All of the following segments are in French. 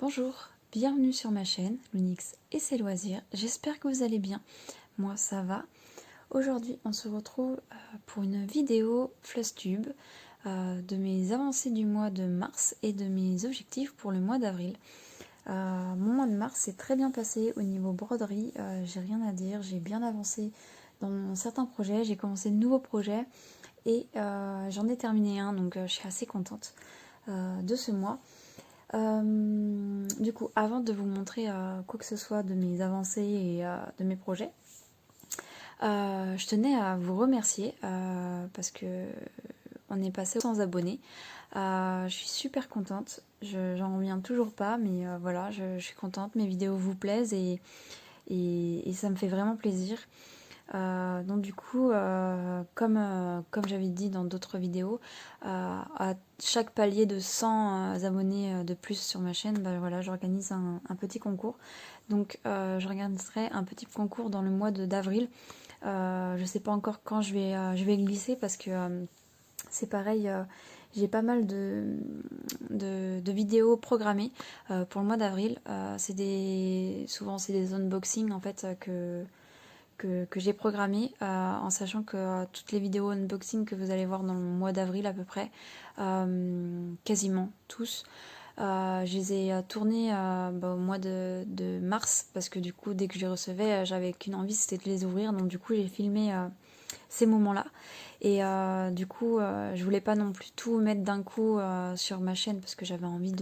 Bonjour, bienvenue sur ma chaîne, Lunix et ses loisirs. J'espère que vous allez bien. Moi, ça va. Aujourd'hui, on se retrouve pour une vidéo Flustube de mes avancées du mois de mars et de mes objectifs pour le mois d'avril. Mon mois de mars s'est très bien passé au niveau broderie. J'ai rien à dire, j'ai bien avancé dans certains projets. J'ai commencé de nouveaux projets et j'en ai terminé un, donc je suis assez contente de ce mois. Du coup, avant de vous montrer quoi que ce soit de mes avancées et de mes projets, je tenais à vous remercier parce que on est passé aux 100 abonnés. Je suis super contente, j'en reviens toujours pas, mais voilà, je suis contente, mes vidéos vous plaisent et ça me fait vraiment plaisir. Donc du coup, comme j'avais dit dans d'autres vidéos, à chaque palier de 100 abonnés de plus sur ma chaîne, bah, voilà, j'organise un petit concours. Donc j'organiserai un petit concours dans le mois d'avril. Je sais pas encore quand je vais glisser parce que c'est pareil, j'ai pas mal de vidéos programmées pour le mois d'avril. Souvent c'est des unboxings en fait que j'ai programmé en sachant que toutes les vidéos unboxing que vous allez voir dans le mois d'avril à peu près, quasiment tous, je les ai tournés au mois de mars parce que du coup dès que je les recevais j'avais qu'une envie, c'était de les ouvrir, donc du coup j'ai filmé ces moments-là et du coup je voulais pas non plus tout mettre d'un coup sur ma chaîne parce que j'avais envie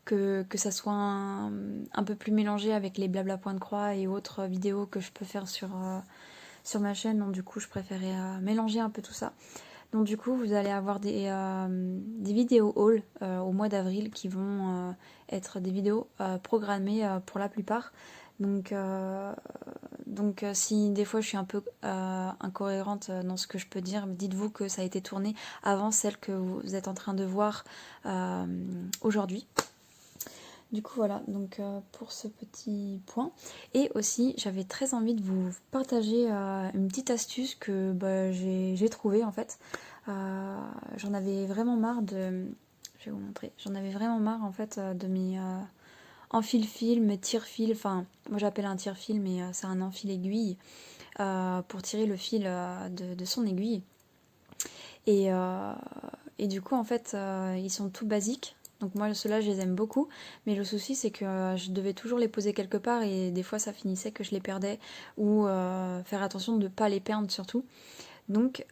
que ça soit un peu plus mélangé avec les blabla points de croix et autres vidéos que je peux faire sur ma chaîne. Donc du coup je préférais mélanger un peu tout ça. Donc du coup vous allez avoir des vidéos haul au mois d'avril qui vont être des vidéos programmées pour la plupart. Donc si des fois je suis un peu incohérente dans ce que je peux dire, dites-vous que ça a été tourné avant celle que vous êtes en train de voir aujourd'hui. Du coup voilà, donc pour ce petit point. Et aussi j'avais très envie de vous partager une petite astuce que j'ai trouvée en fait. J'en avais vraiment marre de... Je vais vous montrer. J'en avais vraiment marre en fait de mes enfile-fil, mes tire-fil. Enfin, moi j'appelle un tire-fil mais c'est un enfile-aiguille pour tirer le fil de son aiguille. Et, du coup en fait ils sont tout basiques. Donc moi ceux-là je les aime beaucoup, mais le souci c'est que je devais toujours les poser quelque part et des fois ça finissait que je les perdais ou faire attention de ne pas les perdre surtout. Donc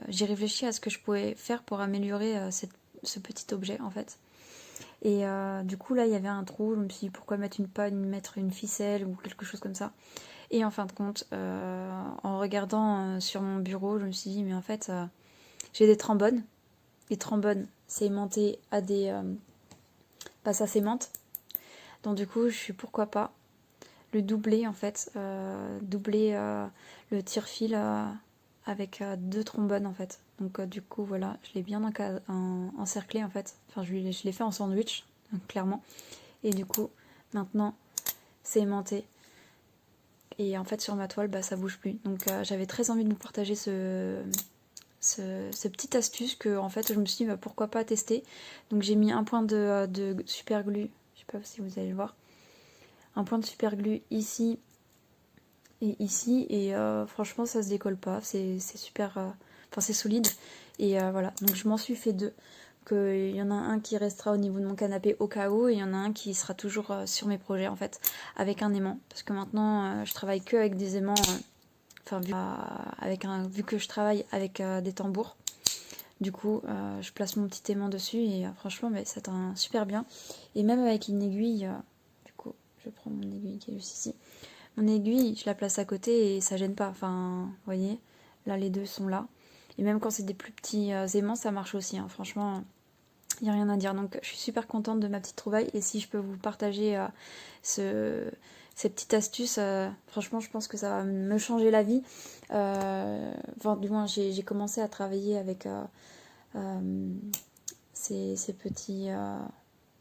j'ai réfléchi à ce que je pouvais faire pour améliorer ce petit objet en fait. Et du coup là il y avait un trou, je me suis dit pourquoi mettre une ficelle ou quelque chose comme ça. Et en fin de compte, en regardant sur mon bureau, je me suis dit mais en fait j'ai des trombones. Les trombones, c'est aimanté à des... ça s'aimante. Donc du coup, je suis pourquoi pas le doubler en fait. Doubler le tire-fil avec deux trombones en fait. Donc du coup, voilà, je l'ai bien encerclé en fait. Enfin, je l'ai fait en sandwich, clairement. Et du coup, maintenant, c'est aimanté. Et en fait, sur ma toile, ça bouge plus. Donc j'avais très envie de vous partager cette petite astuce que en fait je me suis dit pourquoi pas tester. Donc j'ai mis un point de super glue, je sais pas si vous allez le voir, un point de super glue ici et ici et franchement ça se décolle pas, c'est super, enfin c'est solide et voilà, donc je m'en suis fait deux. Il y en a un qui restera au niveau de mon canapé au cas où et il y en a un qui sera toujours sur mes projets en fait avec un aimant parce que maintenant je travaille que avec des aimants. Enfin, vu que je travaille avec des tambours, du coup, je place mon petit aimant dessus et franchement, ça tend super bien. Et même avec une aiguille, du coup, je prends mon aiguille qui est juste ici. Mon aiguille, je la place à côté et ça gêne pas. Enfin, vous voyez, là, les deux sont là. Et même quand c'est des plus petits aimants, ça marche aussi. Hein. Franchement, il n'y a rien à dire. Donc, je suis super contente de ma petite trouvaille. Et si je peux vous partager cette petite astuce, franchement, je pense que ça va me changer la vie. Enfin, du moins, j'ai commencé à travailler avec ces petits...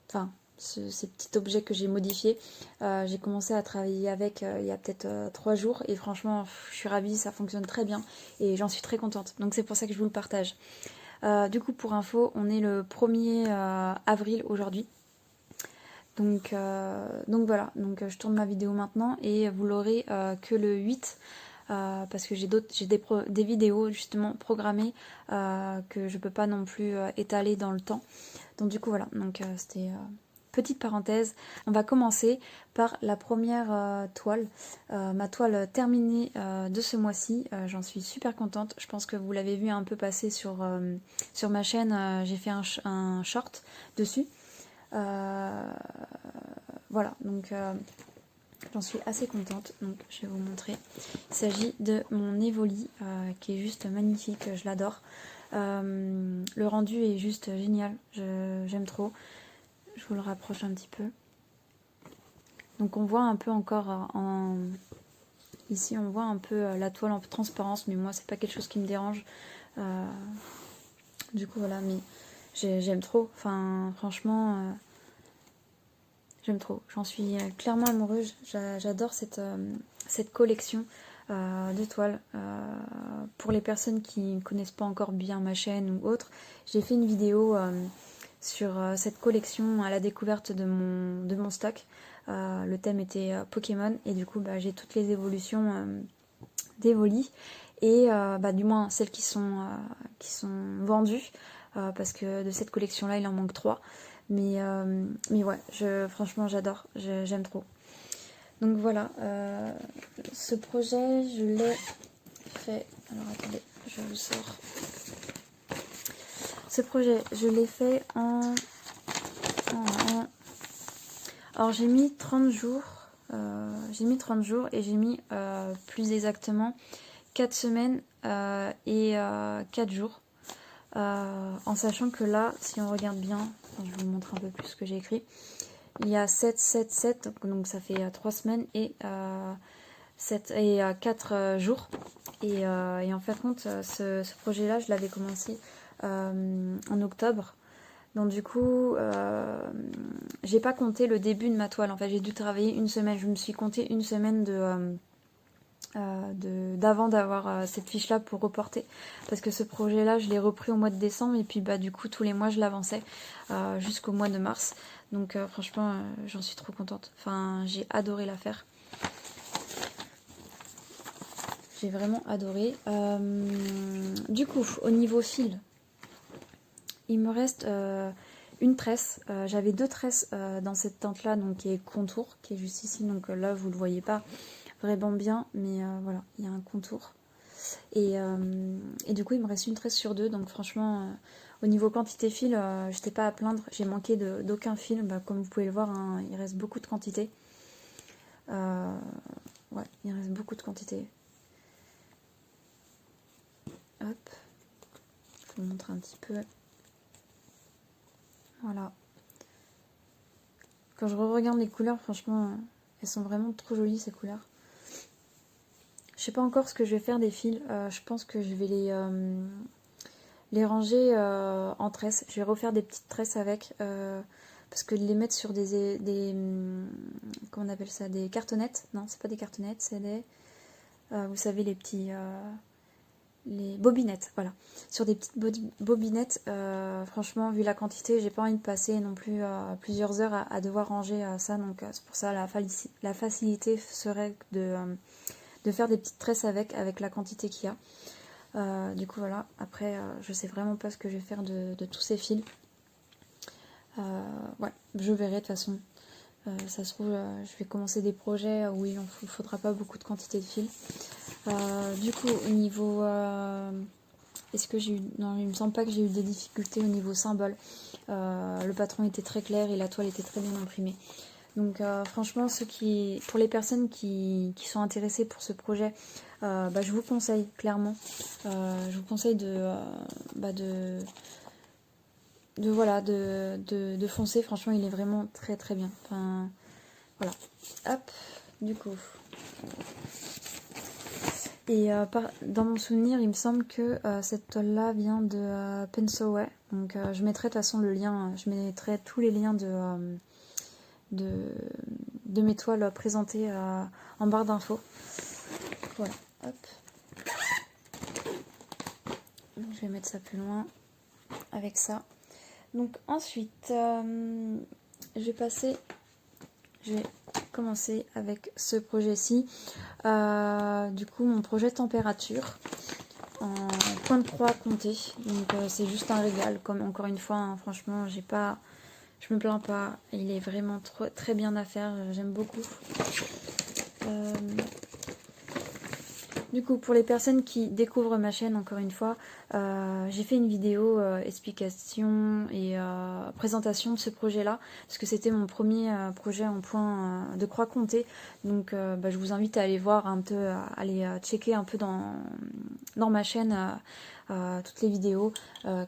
Enfin, ces petits objets que j'ai modifiés. J'ai commencé à travailler avec il y a peut-être 3 jours. Et franchement, je suis ravie, ça fonctionne très bien. Et j'en suis très contente. Donc, c'est pour ça que je vous le partage. Du coup, pour info, on est le 1er avril aujourd'hui. Donc voilà, donc je tourne ma vidéo maintenant et vous l'aurez que le 8 parce que j'ai des vidéos justement programmées que je peux pas non plus étaler dans le temps. Donc du coup voilà, donc c'était petite parenthèse. On va commencer par la première toile, ma toile terminée de ce mois-ci. J'en suis super contente. Je pense que vous l'avez vu un peu passer sur ma chaîne. J'ai fait un short dessus. Voilà, donc j'en suis assez contente. Donc je vais vous montrer. Il s'agit de mon Evoli qui est juste magnifique. Je l'adore. Le rendu est juste génial. J'aime trop. Je vous le rapproche un petit peu. Donc on voit un peu encore ici on voit un peu la toile en transparence, mais moi c'est pas quelque chose qui me dérange. Du coup voilà, mais j'aime trop. Enfin franchement, j'aime trop. J'en suis clairement amoureuse. J'adore cette collection de toiles. Pour les personnes qui ne connaissent pas encore bien ma chaîne ou autre, j'ai fait une vidéo sur cette collection à la découverte de mon stock. Le thème était Pokémon et du coup j'ai toutes les évolutions d'Evoli et du moins celles qui sont vendues parce que de cette collection là il en manque 3 mais ouais, franchement j'adore, j'aime trop. Donc voilà, ce projet je l'ai fait, alors attendez, je vous sors. Ce projet je l'ai fait alors j'ai mis 30 jours, et j'ai mis plus exactement 4 semaines et 4 jours. En sachant que là, si on regarde bien, je vous montre un peu plus ce que j'ai écrit, il y a 7, 7, 7, donc ça fait 3 semaines et 4 jours. Et en fait, ce projet-là, je l'avais commencé en octobre. Donc du coup, j'ai pas compté le début de ma toile. En fait, j'ai dû travailler une semaine. Je me suis compté une semaine d'avant d'avoir cette fiche là pour reporter, parce que ce projet là je l'ai repris au mois de décembre et puis du coup tous les mois je l'avançais jusqu'au mois de mars. Donc franchement j'en suis trop contente. Enfin j'ai adoré la faire. J'ai vraiment adoré. Du coup au niveau fil, il me reste une tresse. J'avais 2 tresses dans cette teinte là, donc qui est contour, qui est juste ici, donc là vous le voyez pas vraiment bien, mais voilà, il y a un contour. Et du coup il me reste une tresse sur 2, donc franchement au niveau quantité fil, j'étais pas à plaindre, j'ai manqué d'aucun fil, comme vous pouvez le voir, hein, il reste beaucoup de quantité. Ouais, il reste beaucoup de quantité. Hop, je vous montre un petit peu. Voilà. Quand je regarde les couleurs, franchement, elles sont vraiment trop jolies ces couleurs. Je sais pas encore ce que je vais faire des fils. Je pense que je vais les ranger en tresses. Je vais refaire des petites tresses avec. Parce que les mettre sur des comment on appelle ça, des cartonnettes. Non, c'est pas des cartonnettes, c'est des... vous savez, les petits... les bobinettes, voilà. Sur des petites bobinettes, franchement, vu la quantité, j'ai pas envie de passer non plus plusieurs heures à devoir ranger ça. Donc c'est pour ça la facilité serait de faire des petites tresses avec la quantité qu'il y a. Du coup voilà, après je sais vraiment pas ce que je vais faire de tous ces fils. Ouais, je verrai de toute façon. Ça se trouve, je vais commencer des projets où il ne faudra pas beaucoup de quantité de fils. Du coup, au niveau... est-ce que j'ai eu... Non, il me semble pas que j'ai eu des difficultés au niveau symbole. Le patron était très clair et la toile était très bien imprimée. Donc franchement, pour les personnes qui sont intéressées pour ce projet, je vous conseille clairement. Je vous conseille de foncer. Franchement, il est vraiment très très bien. Enfin, voilà. Hop, du coup. Et dans mon souvenir, il me semble que cette toile-là vient de Pensoway. Donc je mettrai de toute façon le lien, je mettrai tous les liens de mes toiles présentées en barre d'infos. Voilà, hop. Donc, je vais mettre ça plus loin avec ça. Donc ensuite, je vais passer je vais commencer avec ce projet-ci. Du coup, mon projet température en point de croix compté. Donc c'est juste un régal. Comme encore une fois, hein, franchement, je me plains pas. Il est vraiment très bien à faire. J'aime beaucoup. Du coup, pour les personnes qui découvrent ma chaîne, encore une fois, j'ai fait une vidéo explication et présentation de ce projet-là, parce que c'était mon premier projet en point de croix comptée. Donc, je vous invite à aller voir un peu, à aller checker un peu dans ma chaîne toutes les vidéos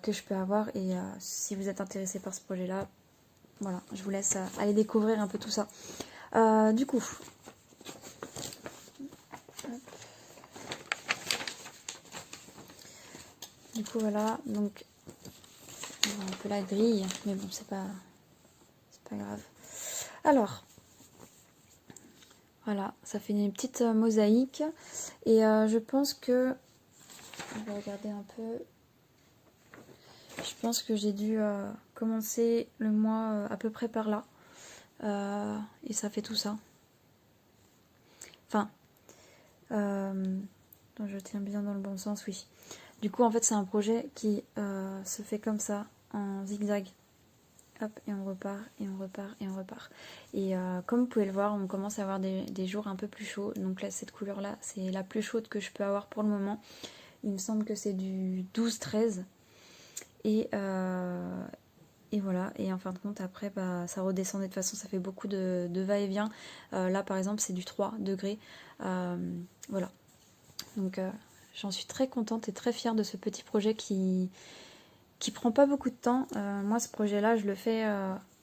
que je peux avoir. Et si vous êtes intéressé par ce projet-là, voilà, je vous laisse aller découvrir un peu tout ça. Du coup... Du coup voilà, donc on voit un peu la grille, mais bon c'est pas grave. Alors, voilà, ça fait une petite mosaïque. Et je pense que, je vais regarder un peu, je pense que j'ai dû commencer le mois à peu près par là. Et ça fait tout ça. Enfin, je tiens bien dans le bon sens, oui. Du coup, en fait, c'est un projet qui se fait comme ça, en zigzag. Hop, et on repart, et on repart, et on repart. Et comme vous pouvez le voir, on commence à avoir des jours un peu plus chauds. Donc là, cette couleur-là, c'est la plus chaude que je peux avoir pour le moment. Il me semble que c'est du 12-13. Et voilà. Et en fin de compte, après, ça redescend. De toute façon, ça fait beaucoup de va-et-vient. Là, par exemple, c'est du 3 degrés. Voilà. Donc... j'en suis très contente et très fière de ce petit projet qui prend pas beaucoup de temps. Moi, ce projet-là, je le fais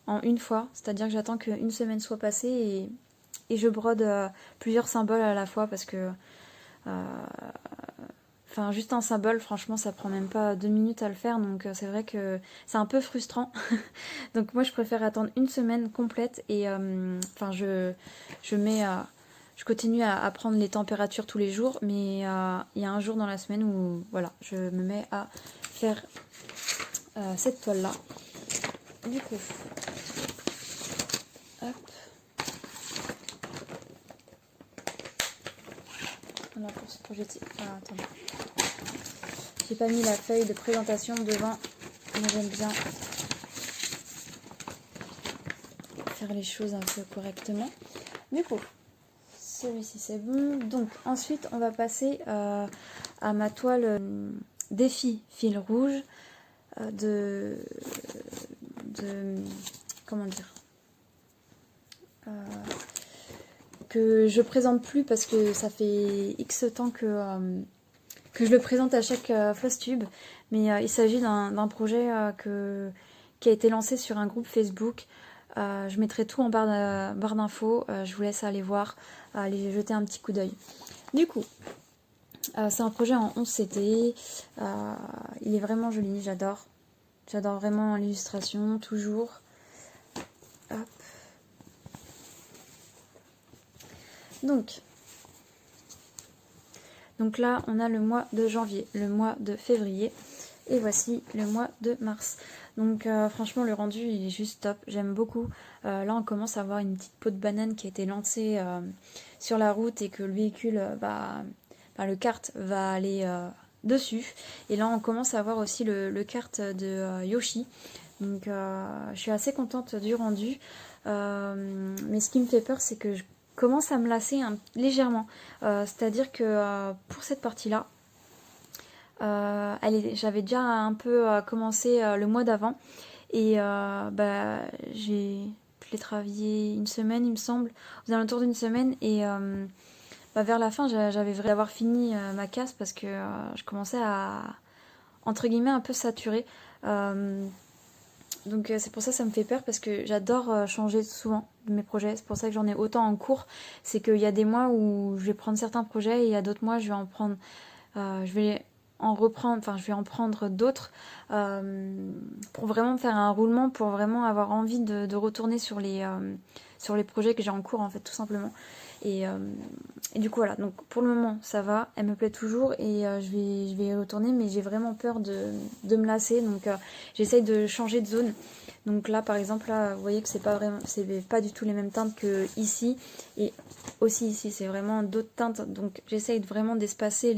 en une fois. C'est-à-dire que j'attends qu'une semaine soit passée et je brode plusieurs symboles à la fois parce que... Enfin, juste un symbole, franchement, ça prend même pas 2 minutes à le faire. Donc, c'est vrai que c'est un peu frustrant. Donc, moi, je préfère attendre une semaine complète. Et enfin, je mets... je continue à prendre les températures tous les jours, mais il y a un jour dans la semaine où voilà, je me mets à faire cette toile-là. Du coup, hop. Voilà pour ce projet-ci. Ah, attendez. J'ai pas mis la feuille de présentation devant. Moi, j'aime bien faire les choses un peu correctement. Du coup, celui-ci c'est bon. Donc ensuite on va passer à ma toile défi fil rouge comment dire, que je présente plus parce que ça fait X temps que je le présente à chaque floss tube. Mais il s'agit d'un projet qui a été lancé sur un groupe Facebook. Je mettrai tout en barre d'infos. Je vous laisse aller voir, aller jeter un petit coup d'œil. Du coup, c'est un projet en 11 CT. Il est vraiment joli, j'adore. J'adore vraiment l'illustration, toujours. Hop. Donc là, on a le mois de janvier, le mois de février. Et voici le mois de mars. Donc franchement le rendu il est juste top, j'aime beaucoup. Là on commence à avoir une petite peau de banane qui a été lancée sur la route et que le véhicule, le kart va aller dessus. Et là on commence à avoir aussi le kart de Yoshi. Donc je suis assez contente du rendu. Mais ce qui me fait peur c'est que je commence à me lasser légèrement. C'est-à-dire que pour cette partie-là, j'avais déjà un peu commencé le mois d'avant et je l'ai travaillé une semaine il me semble, aux alentours d'une semaine et vers la fin j'avais vraiment d'avoir fini ma casse parce que je commençais à entre guillemets un peu saturer. Donc c'est pour ça que ça me fait peur parce que j'adore changer souvent mes projets, c'est pour ça que j'en ai autant en cours. C'est qu'il y a des mois où je vais prendre certains projets et il y a d'autres mois je vais en prendre je vais en reprendre, enfin je vais en prendre d'autres pour vraiment faire un roulement, pour vraiment avoir envie de retourner sur les projets que j'ai en cours en fait tout simplement. Et du coup voilà, donc pour le moment ça va, elle me plaît toujours et je vais y retourner, mais j'ai vraiment peur de me lasser, donc j'essaye de changer de zone. Donc là par exemple, là vous voyez que c'est pas du tout les mêmes teintes que ici, et aussi ici c'est vraiment d'autres teintes, donc j'essaye vraiment d'espacer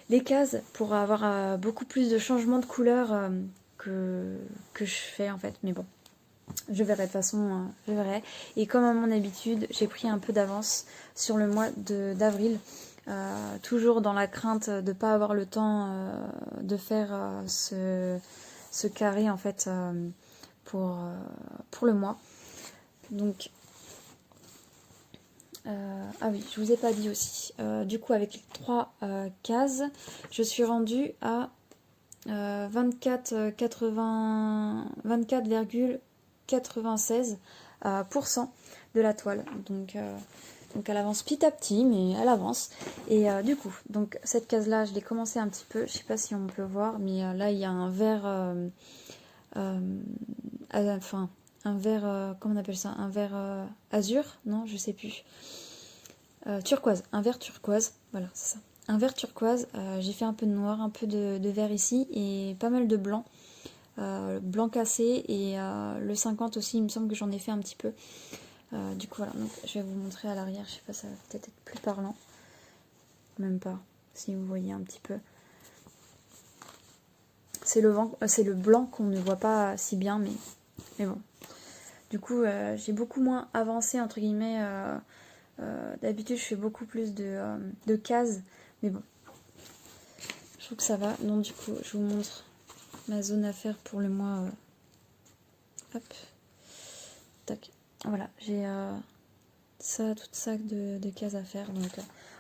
les cases pour avoir beaucoup plus de changements de couleurs que je fais en fait, mais bon. Je verrai, de toute façon, je verrai. Et comme à mon habitude, j'ai pris un peu d'avance sur le mois d'avril. Toujours dans la crainte de ne pas avoir le temps de faire ce carré, en fait, pour le mois. Donc, ah oui, je vous ai pas dit aussi. Du coup, avec les 3 cases, je suis rendue à 24,96% de la toile. Donc elle avance petit à petit, mais elle avance. Et du coup, donc cette case-là, je l'ai commencé un petit peu. Je sais pas si on peut voir, mais là, il y a un vert... enfin, un vert... comment on appelle ça? Un vert azur? Non, je sais plus. Turquoise. Un vert turquoise. Voilà, c'est ça. Un vert turquoise, j'ai fait un peu de noir, un peu de vert ici et pas mal de blanc. Blanc cassé et le 50 aussi, il me semble que j'en ai fait un petit peu. Du coup voilà, donc je vais vous montrer à l'arrière, je sais pas, ça va peut-être être plus parlant. Même pas, si vous voyez un petit peu. C'est le blanc qu'on ne voit pas si bien, mais bon. Du coup, j'ai beaucoup moins avancé, entre guillemets. D'habitude, je fais beaucoup plus de cases, mais bon. Je trouve que ça va. Donc du coup, je vous montre ma zone à faire pour le mois. Hop. Tac. Voilà, j'ai toute ça de cases à faire. Donc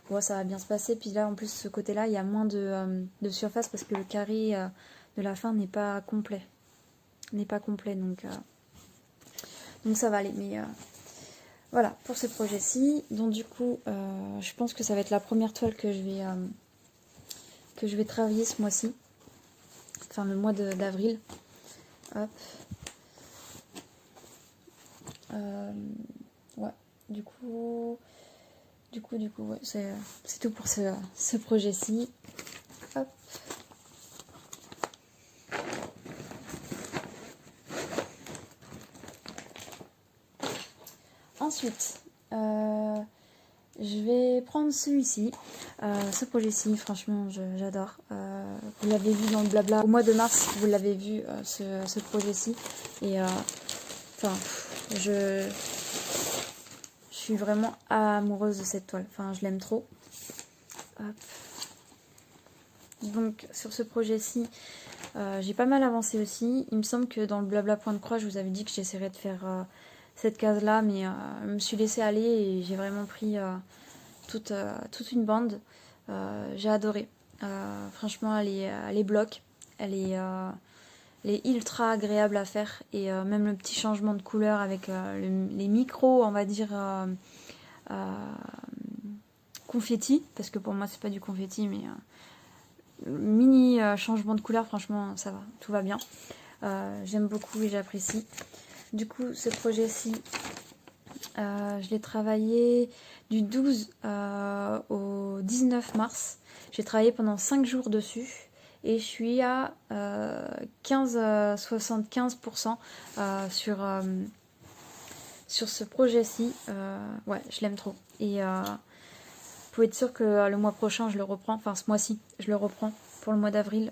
bon, ça va bien se passer. Puis là, en plus, ce côté-là, il y a moins de surface parce que le carré de la fin n'est pas complet. Donc ça va aller. Mais voilà, pour ce projet-ci. Donc du coup, je pense que ça va être la première toile que je vais travailler ce mois-ci. Enfin, le mois d'avril. Hop. Ouais, du coup, ouais, c'est tout pour ce projet-ci. Hop. Ensuite, je vais prendre celui-ci. Ce projet-ci, franchement, j'adore. Vous l'avez vu dans le blabla. Au mois de mars, vous l'avez vu, ce projet-ci. Et enfin, je suis vraiment amoureuse de cette toile. Enfin, je l'aime trop. Hop. Donc, sur ce projet-ci, j'ai pas mal avancé aussi. Il me semble que dans le blabla point de croix, je vous avais dit que j'essaierais de faire cette case-là, mais je me suis laissée aller et j'ai vraiment pris toute une bande. J'ai adoré. Franchement, elle est bloc. Elle est ultra agréable à faire. Et même le petit changement de couleur avec les micros, on va dire, confetti. Parce que pour moi, c'est pas du confetti, mais mini changement de couleur, franchement, ça va. Tout va bien. J'aime beaucoup et j'apprécie. Du coup, ce projet-ci, je l'ai travaillé du 12 au 19 mars. J'ai travaillé pendant 5 jours dessus et je suis à 75% sur ce projet-ci. Ouais, je l'aime trop. Et vous pouvez être sûr que le mois prochain, je le reprends. Enfin, ce mois-ci, je le reprends pour le mois d'avril.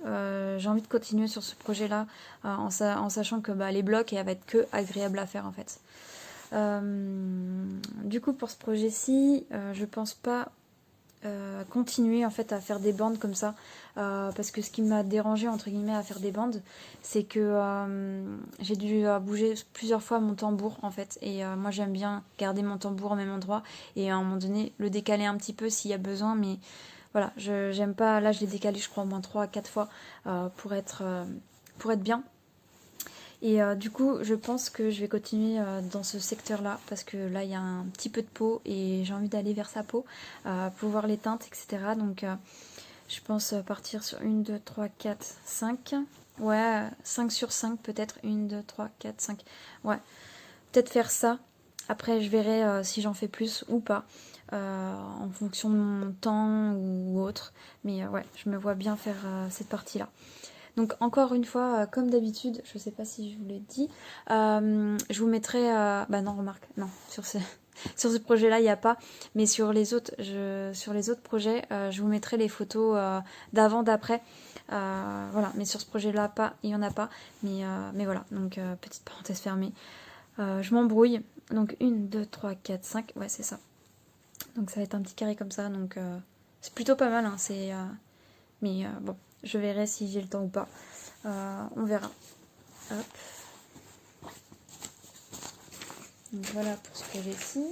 J'ai envie de continuer sur ce projet-là en sachant que les blocs, elle va être que agréable à faire en fait. Du coup, pour ce projet-ci, je pense pas continuer en fait à faire des bandes comme ça parce que ce qui m'a dérangé entre guillemets à faire des bandes, c'est que j'ai dû bouger plusieurs fois mon tambour en fait, et moi j'aime bien garder mon tambour au même endroit et à un moment donné le décaler un petit peu s'il y a besoin, mais voilà, j'aime pas. Là je l'ai décalé je crois au moins 3 à 4 fois pour être bien. Et du coup, je pense que je vais continuer dans ce secteur-là parce que là, il y a un petit peu de peau et j'ai envie d'aller vers sa peau pour voir les teintes, etc. Donc, Je pense partir sur 1, 2, 3, 4, 5. Ouais, 5 sur 5 peut-être. 1, 2, 3, 4, 5. Ouais, peut-être faire ça. Après, je verrai si j'en fais plus ou pas. En fonction de mon temps ou autre. Mais ouais, je me vois bien faire cette partie-là. Donc encore une fois, comme d'habitude, je sais pas si je vous l'ai dit, je vous mettrai... bah non, remarque, non, sur ce projet-là, il n'y a pas. Mais sur les autres, projets, je vous mettrai les photos d'avant, d'après. Voilà, mais sur ce projet-là, pas, il n'y en a pas. Mais voilà, donc petite parenthèse fermée. Je m'embrouille. Donc 1, 2, 3, 4, 5. Ouais, c'est ça. Donc ça va être un petit carré comme ça. Donc c'est plutôt pas mal. Hein, mais bon, je verrai si j'ai le temps ou pas. On verra. Hop. Donc voilà pour ce projet-ci.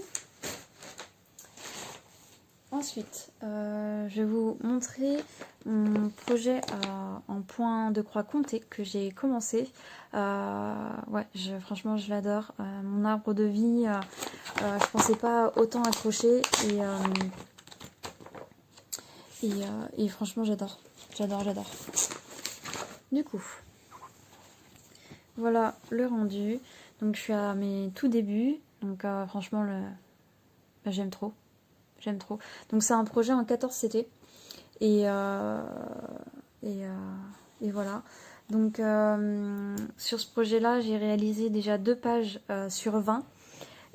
Ensuite, je vais vous montrer mon projet en point de croix compté que j'ai commencé. Ouais, franchement, je l'adore. Mon arbre de vie, je pensais pas autant accrocher et franchement, j'adore. J'adore. Du coup, voilà le rendu. Donc, je suis à mes tout débuts. Donc, franchement, bah, j'aime trop. Donc c'est un projet en 14 CT. Et voilà. Donc sur ce projet-là, j'ai réalisé déjà 2 pages sur 20.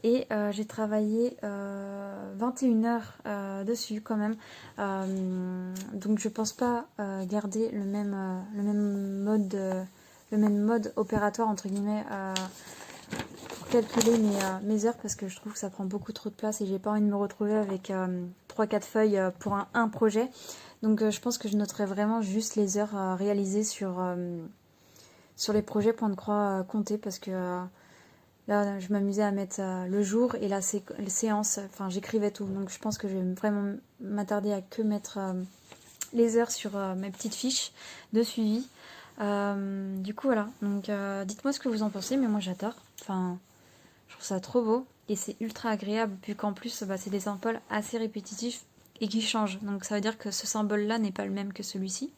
Et j'ai travaillé 21 heures dessus quand même. Donc je pense pas garder le même mode opératoire entre guillemets pour calculer mes heures, parce que je trouve que ça prend beaucoup trop de place et j'ai pas envie de me retrouver avec 3-4 feuilles pour un projet. Donc je pense que je noterai vraiment juste les heures réalisées sur les projets point de croix comptés, parce que là je m'amusais à mettre le jour et les séances, enfin j'écrivais tout. Donc je pense que je vais vraiment m'attarder à que mettre les heures sur mes petites fiches de suivi. Du coup voilà, donc dites-moi ce que vous en pensez, mais moi j'adore. Enfin, je trouve ça trop beau et c'est ultra agréable, vu qu'en plus bah, c'est des symboles assez répétitifs et qui changent. Donc ça veut dire que ce symbole-là n'est pas le même que celui-ci.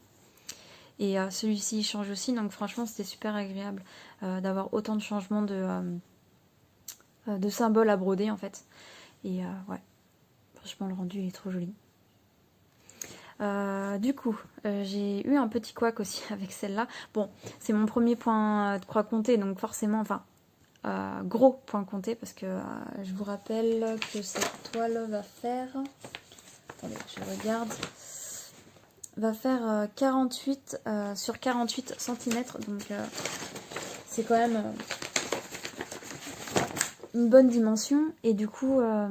Et celui-ci il change aussi, donc franchement c'était super agréable d'avoir autant de changements de symboles à broder en fait. Et ouais, franchement le rendu il est trop joli. Du coup, j'ai eu un petit couac aussi avec celle-là. Bon, c'est mon premier point de croix compté, donc forcément, enfin, gros point compté, parce que je vous rappelle que cette toile va faire... Attendez, je regarde. Va faire 48 sur 48 cm, donc c'est quand même une bonne dimension. Et du coup en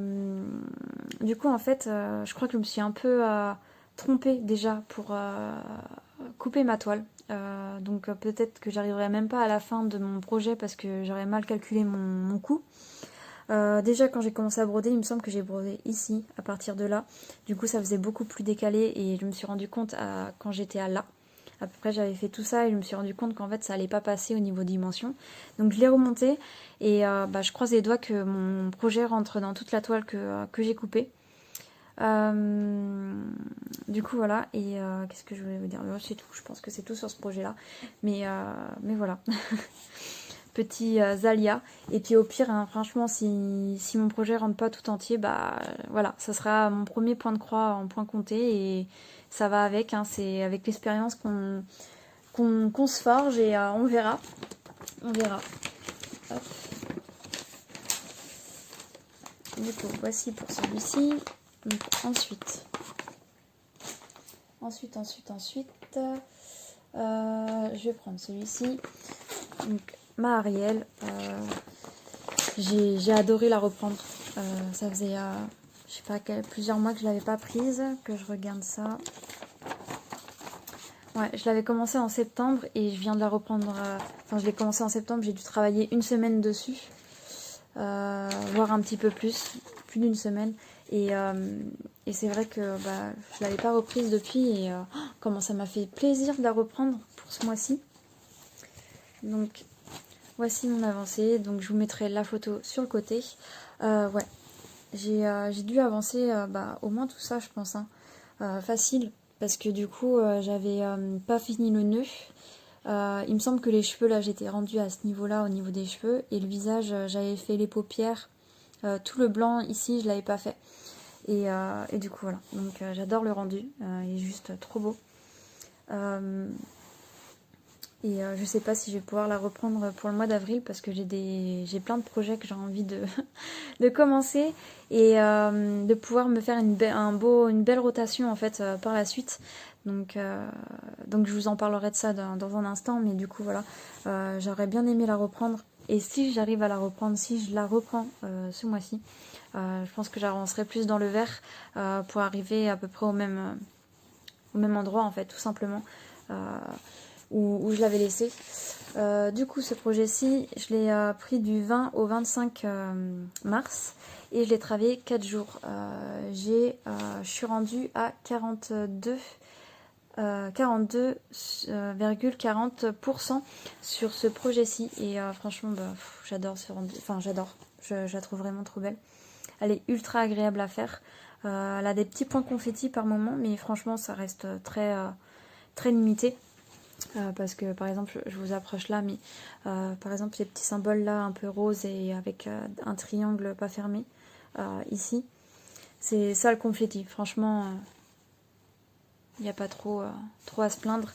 fait, je crois que je me suis un peu trompée déjà pour couper ma toile. Donc peut-être que j'arriverai même pas à la fin de mon projet parce que j'aurais mal calculé mon coût. Déjà quand j'ai commencé à broder, il me semble que j'ai brodé ici à partir de là. Du coup ça faisait beaucoup plus décalé et je me suis rendu compte quand j'étais à là. Après j'avais fait tout ça et je me suis rendu compte qu'en fait ça allait pas passer au niveau dimension. Donc je l'ai remonté et bah, je croise les doigts que mon projet rentre dans toute la toile que j'ai coupée. Du coup voilà, et qu'est-ce que je voulais vous dire? C'est tout, je pense que c'est tout sur ce projet là, mais voilà. Petit Zalia, et puis au pire hein, franchement si mon projet rentre pas tout entier, bah voilà, ça sera mon premier point de croix en point compté et ça va avec, hein, c'est avec l'expérience qu'on se forge et on verra. Hop. Du coup voici pour celui-ci. Donc, ensuite je vais prendre celui-ci, donc ma Ariel. J'ai adoré la reprendre. Ça faisait je sais pas plusieurs mois que je l'avais pas prise, que je regarde ça. Ouais, je l'avais commencé en septembre et je viens de la reprendre. Enfin, je l'ai commencé en septembre, j'ai dû travailler une semaine dessus, voire un petit peu plus d'une semaine. Et c'est vrai que bah, je l'avais pas reprise depuis et comment ça m'a fait plaisir de la reprendre pour ce mois-ci. Donc voici mon avancée. Donc je vous mettrai la photo sur le côté. Ouais, j'ai dû avancer bah, au moins tout ça je pense. Hein. Facile. parce que du coup j'avais pas fini le nœud. Il me semble que les cheveux là j'étais rendue à ce niveau là au niveau des cheveux, et le visage j'avais fait les paupières, tout le blanc ici je l'avais pas fait, et du coup voilà, donc j'adore le rendu, il est juste trop beau. Je sais pas si je vais pouvoir la reprendre pour le mois d'avril, parce que j'ai plein de projets que j'ai envie de commencer, et de pouvoir me faire une belle rotation en fait par la suite. Donc je vous en parlerai de ça dans un instant, mais du coup voilà, j'aurais bien aimé la reprendre, et si j'arrive à la reprendre, si je la reprends ce mois-ci, je pense que j'avancerai plus dans le vert pour arriver à peu près au même endroit en fait, tout simplement. Où je l'avais laissé. Du coup, ce projet-ci, je l'ai pris du 20 au 25 mars, et je l'ai travaillé 4 jours. Je suis rendue à 42,40% sur ce projet-ci, et franchement j'adore ce rendu, enfin j'adore, je la trouve vraiment trop belle. Elle est ultra agréable à faire, elle a des petits points confettis par moment, mais franchement ça reste très limité. Parce que par exemple, je vous approche là, mais par exemple ces petits symboles là un peu roses et avec un triangle pas fermé ici, c'est ça le confetti. Franchement, il n'y a pas trop à se plaindre,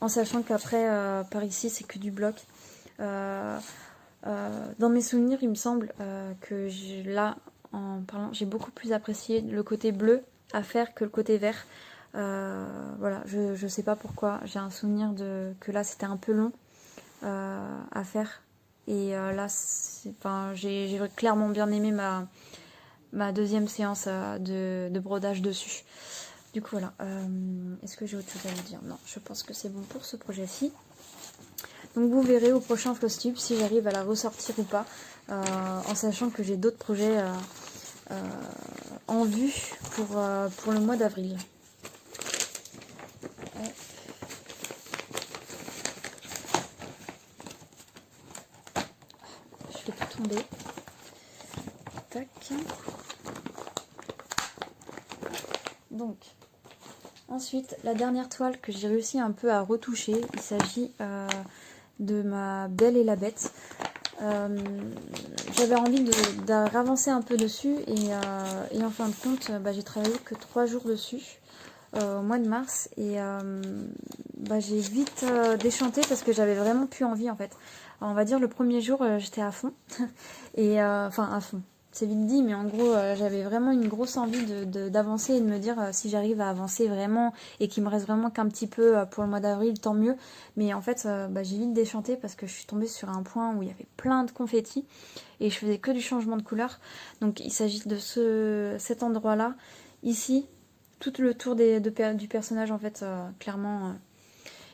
en sachant qu'après par ici c'est que du bloc. Dans mes souvenirs, il me semble que là, en parlant, j'ai beaucoup plus apprécié le côté bleu à faire que le côté vert. Voilà, je sais pas pourquoi, j'ai un souvenir que là c'était un peu long à faire, et là j'ai clairement bien aimé ma deuxième séance de brodage dessus. Du coup voilà, est-ce que j'ai autre chose à vous dire? Non, je pense que c'est bon pour ce projet-ci. Donc vous verrez au prochain Flosstube si j'arrive à la ressortir ou pas, en sachant que j'ai d'autres projets en vue pour le mois d'avril. Je fais tout tomber. Tac. Donc, ensuite, la dernière toile que j'ai réussi un peu à retoucher, il s'agit de ma Belle et la Bête. J'avais envie de ravancer un peu dessus, et en fin de compte, j'ai travaillé que 3 jours dessus au mois de mars, et j'ai vite déchanté parce que j'avais vraiment plus envie en fait. Alors, on va dire le premier jour j'étais à fond, et enfin à fond. C'est vite dit, mais en gros, j'avais vraiment une grosse envie d'avancer et de me dire si j'arrive à avancer vraiment et qu'il me reste vraiment qu'un petit peu pour le mois d'avril, tant mieux. Mais en fait, j'ai vite déchanté parce que je suis tombée sur un point où il y avait plein de confettis et je faisais que du changement de couleur. Donc il s'agit de cet endroit-là, ici, tout le tour du personnage en fait, clairement,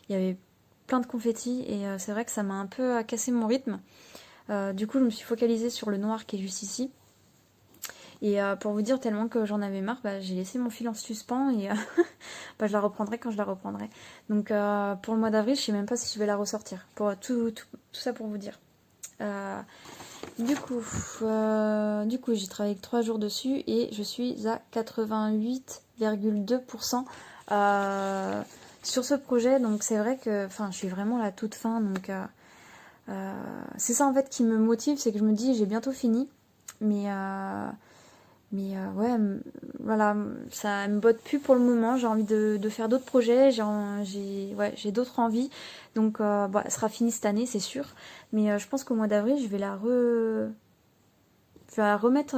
il y avait plein de confettis, et c'est vrai que ça m'a un peu cassé mon rythme. Du coup, je me suis focalisée sur le noir qui est juste ici. Et pour vous dire, tellement que j'en avais marre, j'ai laissé mon fil en suspens, et je la reprendrai quand je la reprendrai. Donc pour le mois d'avril, je sais même pas si je vais la ressortir. Pour tout ça pour vous dire. Du coup, j'ai travaillé 3 jours dessus, et je suis à 88,2% sur ce projet. Donc c'est vrai que je suis vraiment à la toute fin. Donc c'est ça en fait qui me motive, c'est que je me dis j'ai bientôt fini. Mais ouais, voilà, ça me botte plus pour le moment. J'ai envie de faire d'autres projets, j'ai d'autres envies. Donc elle sera finie cette année, c'est sûr. Mais je pense qu'au mois d'avril, je vais la remettre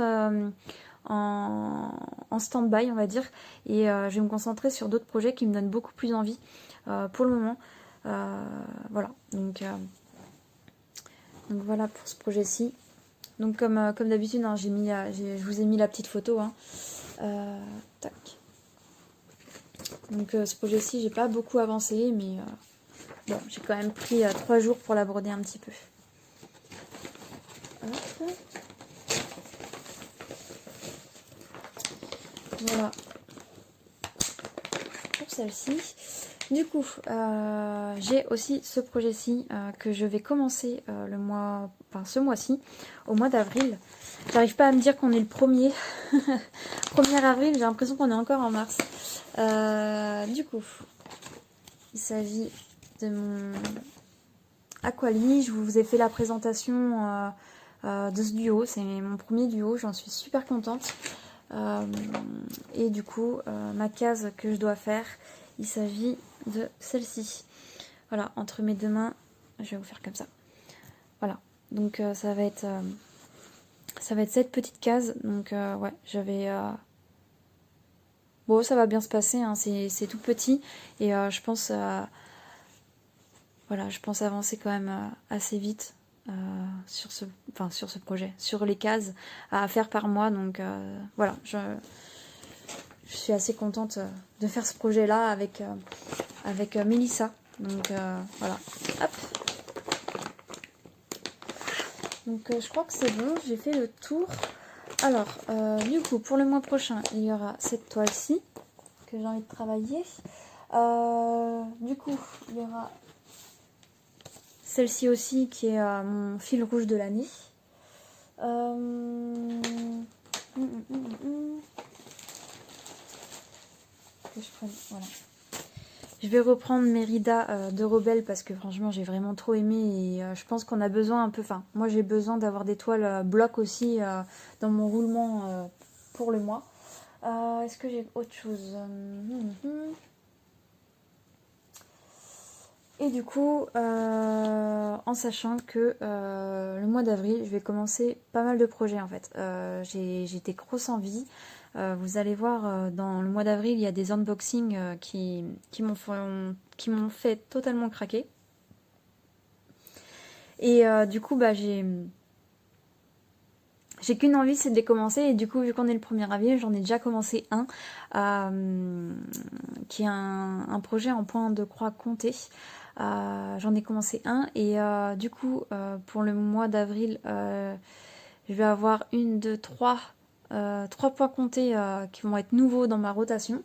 en stand-by, on va dire. Et je vais me concentrer sur d'autres projets qui me donnent beaucoup plus envie pour le moment. Voilà, donc voilà pour ce projet-ci. Donc comme d'habitude, hein, je vous ai mis la petite photo. Hein. Tac. Donc ce projet-ci, j'ai pas beaucoup avancé, mais bon, j'ai quand même pris 3 jours pour la broder un petit peu. Hop. Voilà. Pour celle-ci. Du coup, j'ai aussi ce projet-ci que je vais commencer ce mois-ci, au mois d'avril. J'arrive pas à me dire qu'on est le 1er avril, j'ai l'impression qu'on est encore en mars. Du coup, il s'agit de mon Aquali. Je vous ai fait la présentation de ce duo, c'est mon premier duo, j'en suis super contente. Et du coup, ma case que je dois faire, il s'agit de celle-ci. Voilà, entre mes deux mains, je vais vous faire comme ça. Voilà, donc ça va être cette petite case. Donc ouais, bon, ça va bien se passer, hein, c'est tout petit. Et je pense voilà, je pense avancer quand même assez vite sur ce projet, sur les cases à faire par mois. Donc voilà, je suis assez contente de faire ce projet-là avec Mélissa. Donc voilà, hop. Donc je crois que c'est bon, j'ai fait le tour. Alors, du coup, pour le mois prochain, il y aura cette toile-ci que j'ai envie de travailler. Du coup, il y aura celle-ci aussi qui est mon fil rouge de l'année. Que je prenne, voilà. Je vais reprendre Mérida de Rebelle parce que franchement j'ai vraiment trop aimé et je pense qu'on a besoin un peu, enfin moi j'ai besoin d'avoir des toiles bloc aussi dans mon roulement pour le mois. Est-ce que j'ai autre chose? Et du coup, en sachant que le mois d'avril, je vais commencer pas mal de projets en fait. J'ai des grosses envies. Vous allez voir, dans le mois d'avril, il y a des unboxings qui m'ont fait totalement craquer. Et du coup, bah, j'ai qu'une envie, c'est de les commencer. Et du coup, vu qu'on est le 1er avril, j'en ai déjà commencé un, qui est un projet en point de croix compté. J'en ai commencé un. Et du coup, pour le mois d'avril, je vais avoir 1, 2, 3 points comptés qui vont être nouveaux dans ma rotation.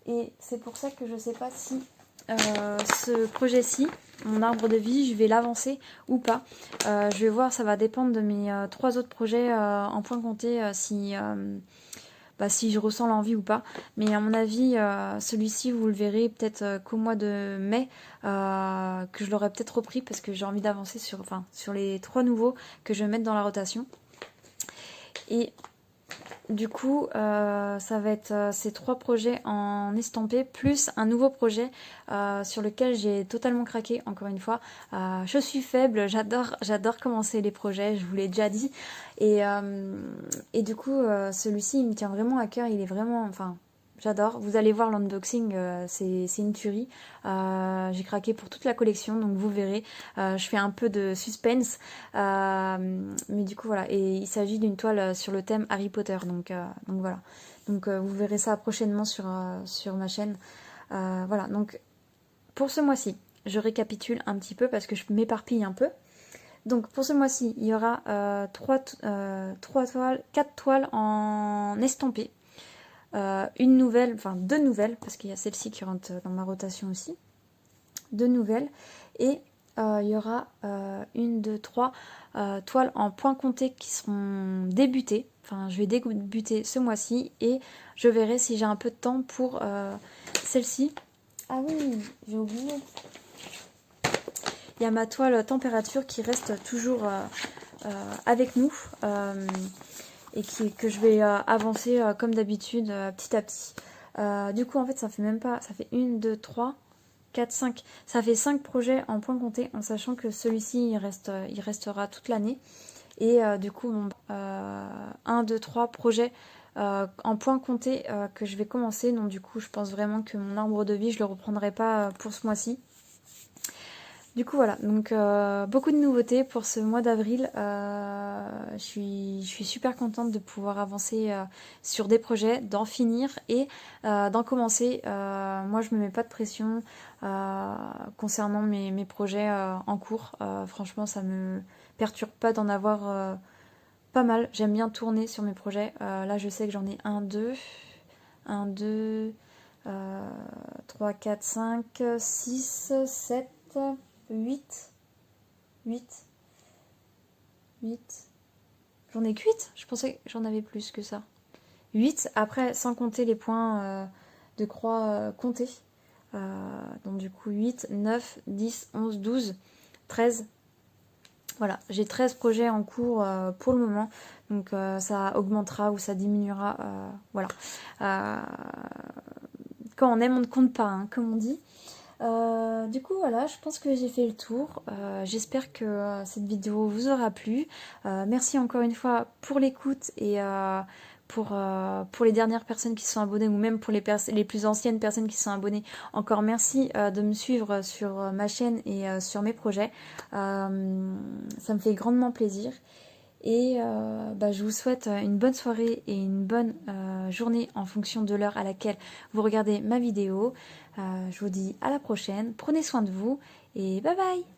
Et c'est pour ça que je ne sais pas si ce projet-ci, mon arbre de vie, je vais l'avancer ou pas. Je vais voir, ça va dépendre de mes 3 autres projets en point compté si je ressens l'envie ou pas. Mais à mon avis, celui-ci, vous le verrez peut-être qu'au mois de mai, que je l'aurai peut-être repris parce que j'ai envie d'avancer sur les 3 nouveaux que je vais mettre dans la rotation. Et du coup, ça va être ces 3 projets en estampé, plus un nouveau projet sur lequel j'ai totalement craqué, encore une fois. Je suis faible, j'adore commencer les projets, je vous l'ai déjà dit. Et du coup, celui-ci, il me tient vraiment à cœur, il est vraiment... Enfin, j'adore. Vous allez voir l'unboxing, c'est une tuerie. J'ai craqué pour toute la collection, donc vous verrez. Je fais un peu de suspense. Mais du coup, voilà. Et il s'agit d'une toile sur le thème Harry Potter. Donc voilà. Donc vous verrez ça prochainement sur ma chaîne. Voilà. Donc pour ce mois-ci, je récapitule un petit peu parce que je m'éparpille un peu. Donc pour ce mois-ci, il y aura 4 toiles en estampé. Une nouvelle, enfin 2 nouvelles, parce qu'il y a celle-ci qui rentre dans ma rotation aussi. 2 nouvelles. Et il y aura 1, 2, 3 toiles en point compté qui seront débutées. Enfin, je vais débuter ce mois-ci et je verrai si j'ai un peu de temps pour celle-ci. Ah oui, j'ai oublié. Il y a ma toile température qui reste toujours avec nous. Et que je vais avancer comme d'habitude petit à petit. Du coup en fait ça fait même pas, ça fait 1, 2, 3, 4, 5, ça fait 5 projets en point compté en sachant que celui-ci il restera toute l'année. Et du coup 1, 2, 3 projets en point compté que je vais commencer. Donc du coup je pense vraiment que mon arbre de vie je le reprendrai pas pour ce mois-ci. Du coup voilà, donc beaucoup de nouveautés pour ce mois d'avril. Je suis super contente de pouvoir avancer sur des projets, d'en finir et d'en commencer. Moi je me mets pas de pression concernant mes projets en cours. Franchement ça me perturbe pas d'en avoir pas mal. J'aime bien tourner sur mes projets. Là je sais que j'en ai 1, 2, 3, 4, 5, 6, 7, 8. 8. 8. J'en ai que 8. Je pensais que j'en avais plus que ça. 8, après, sans compter les points de croix comptés. Donc du coup, 8, 9, 10, 11, 12, 13. Voilà, j'ai 13 projets en cours pour le moment. Donc ça augmentera ou ça diminuera. Voilà. Quand on aime, on ne compte pas, hein, comme on dit. Du coup voilà, je pense que j'ai fait le tour. J'espère que cette vidéo vous aura plu. Merci encore une fois pour l'écoute et pour les dernières personnes qui sont abonnées ou même pour les plus anciennes personnes qui sont abonnées. Encore merci de me suivre sur ma chaîne et sur mes projets. Ça me fait grandement plaisir. Et je vous souhaite une bonne soirée et une bonne journée en fonction de l'heure à laquelle vous regardez ma vidéo. Je vous dis à la prochaine, prenez soin de vous et bye bye!